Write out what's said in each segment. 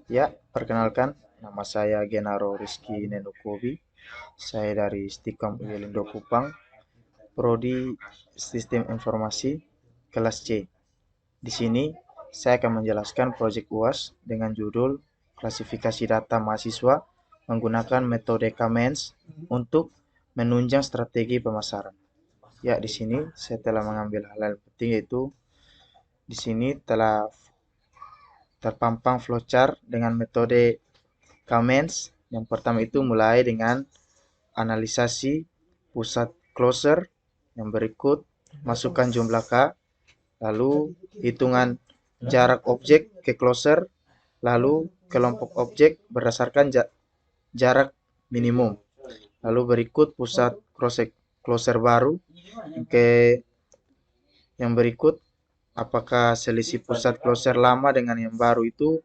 Ya, perkenalkan, nama saya Genaro Rizky Nenukobi. Saya dari Stikom Wilindo Kupang, Prodi Sistem Informasi, kelas C. Di sini, saya akan menjelaskan proyek UAS dengan judul Klasifikasi Data Mahasiswa menggunakan metode Kamens untuk menunjang strategi pemasaran. Ya, di sini saya telah mengambil hal-hal penting, yaitu di sini telah terpampang flowchart dengan metode Kamens. Yang pertama itu mulai dengan analisasi pusat closer, yang berikut masukkan jumlah K, lalu hitungan jarak objek ke closer, lalu kelompok objek berdasarkan jarak minimum. Lalu berikut pusat closer baru, ke yang berikut apakah selisih pusat closer lama dengan yang baru itu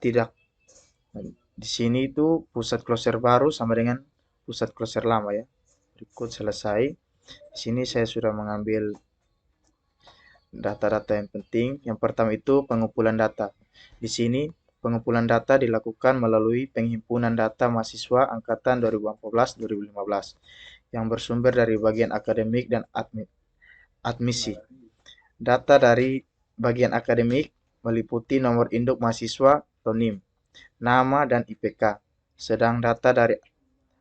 tidak. Di sini itu pusat closer baru sama dengan pusat closer lama ya. Berikut selesai. Di sini saya sudah mengambil data-data yang penting. Yang pertama itu pengumpulan data. Di sini pengumpulan data dilakukan melalui penghimpunan data mahasiswa angkatan 2014-2015 yang bersumber dari bagian akademik dan admisi. Data dari bagian akademik meliputi nomor induk mahasiswa atau NIM, nama dan IPK. Sedang data dari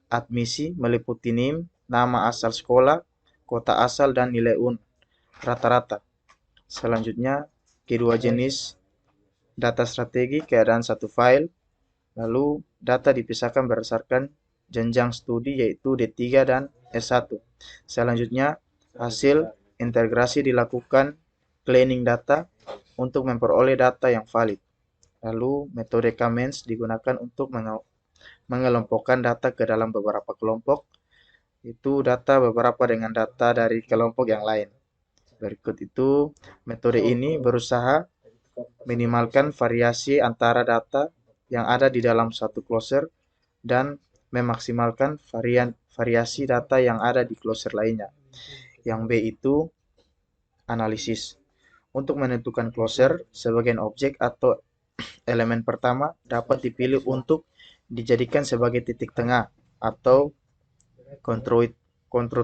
admisi meliputi NIM, nama asal sekolah, kota asal, dan nilai UN rata-rata. Selanjutnya, kedua jenis data strategi keadaan satu file, lalu data dipisahkan berdasarkan jenjang studi yaitu D3 dan S1. Selanjutnya, hasil integrasi dilakukan cleaning data untuk memperoleh data yang valid. Lalu, metode Kamens digunakan untuk mengelompokkan data ke dalam beberapa kelompok, itu data beberapa dengan data dari kelompok yang lain. Berikut itu, metode ini berusaha minimalkan variasi antara data yang ada di dalam satu closer dan memaksimalkan variasi data yang ada di closer lainnya. Yang B itu analisis. Untuk menentukan closer, sebagian objek atau elemen pertama dapat dipilih untuk dijadikan sebagai titik tengah atau control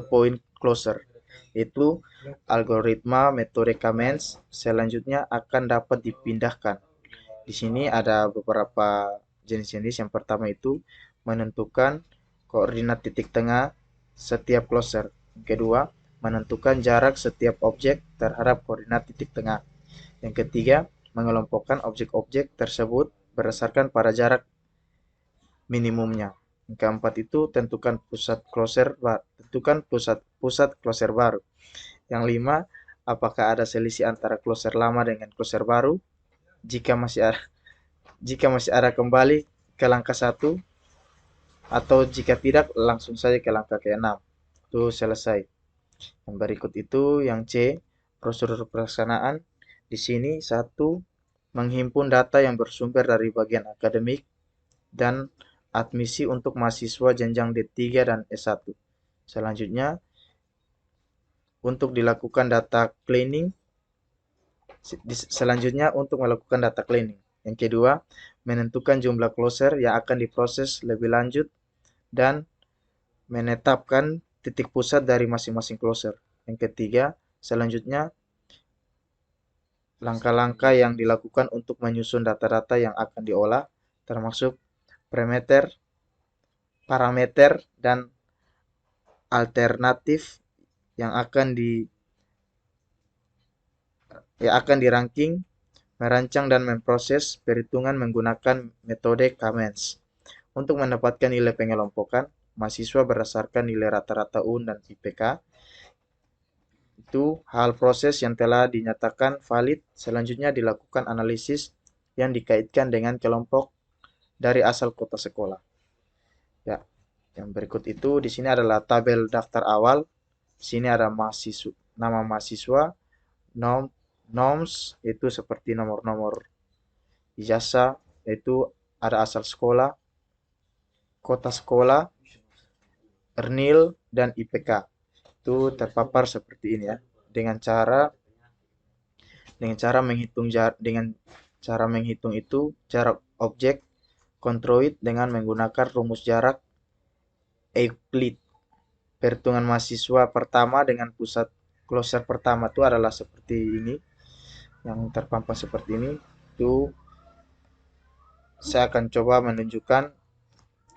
point closer. Itu algoritma metode Kamens selanjutnya akan dapat dipindahkan. Di sini ada beberapa jenis-jenis. Yang pertama itu menentukan koordinat titik tengah setiap closer. Yang kedua, menentukan jarak setiap objek terhadap koordinat titik tengah. Yang ketiga, mengelompokkan objek-objek tersebut berdasarkan pada jarak minimumnya. Yang keempat itu tentukan pusat closer baru. Yang lima, apakah ada selisih antara closer lama dengan closer baru? Jika masih ada kembali ke langkah 1, atau jika tidak langsung saja ke langkah ke-6. Itu selesai. Yang berikut itu yang C, prosedur pelaksanaan. Di sini satu, menghimpun data yang bersumber dari bagian akademik dan admisi untuk mahasiswa jenjang D3 dan S1. Selanjutnya, untuk dilakukan data cleaning, untuk melakukan data cleaning. Yang kedua, menentukan jumlah closer yang akan diproses lebih lanjut dan menetapkan titik pusat dari masing-masing closer. Yang ketiga, selanjutnya langkah-langkah yang dilakukan untuk menyusun data-data yang akan diolah, termasuk parameter dan alternatif yang akan di-ranking, merancang dan memproses perhitungan menggunakan metode Kamens. Untuk mendapatkan nilai pengelompokan, mahasiswa berdasarkan nilai rata-rata UN dan IPK. Itu hal proses yang telah dinyatakan valid. Selanjutnya dilakukan analisis yang dikaitkan dengan kelompok dari asal kota sekolah. Ya, yang berikut itu di sini adalah tabel daftar awal. Di sini ada nama mahasiswa, noms itu seperti nomor-nomor ijazah, itu ada asal sekolah, kota sekolah, Ernil, dan IPK. Itu terpapar seperti ini ya. Dengan cara menghitung jarak, dengan Cara menghitung itu jarak objek kontroid dengan menggunakan rumus jarak Euclid. Perhitungan mahasiswa pertama dengan pusat closure pertama itu adalah seperti ini, yang terpampang seperti ini. Itu saya akan coba menunjukkan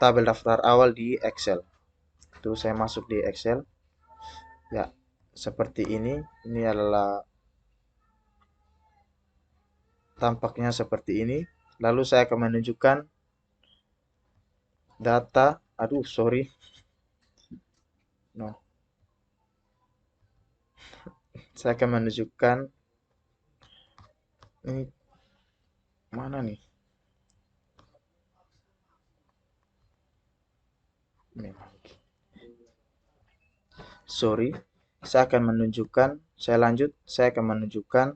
tabel daftar awal di Excel. Itu saya masuk di Excel. Ya, seperti ini. Ini adalah tampaknya seperti ini. Lalu saya akan menunjukkan data. Aduh, sorry. No. Saya akan menunjukkan ini mana nih? Memang. Sorry. Saya akan menunjukkan, saya lanjut, saya akan menunjukkan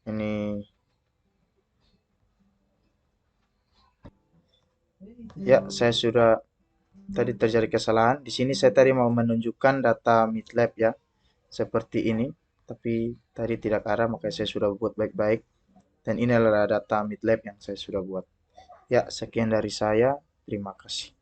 ini. Ya, saya sudah tadi terjadi kesalahan. Di sini saya tadi mau menunjukkan data MATLAB ya, seperti ini. Tapi tadi tidak ada, makanya saya sudah buat baik-baik. Dan ini adalah data MATLAB yang saya sudah buat. Ya, sekian dari saya. Terima kasih.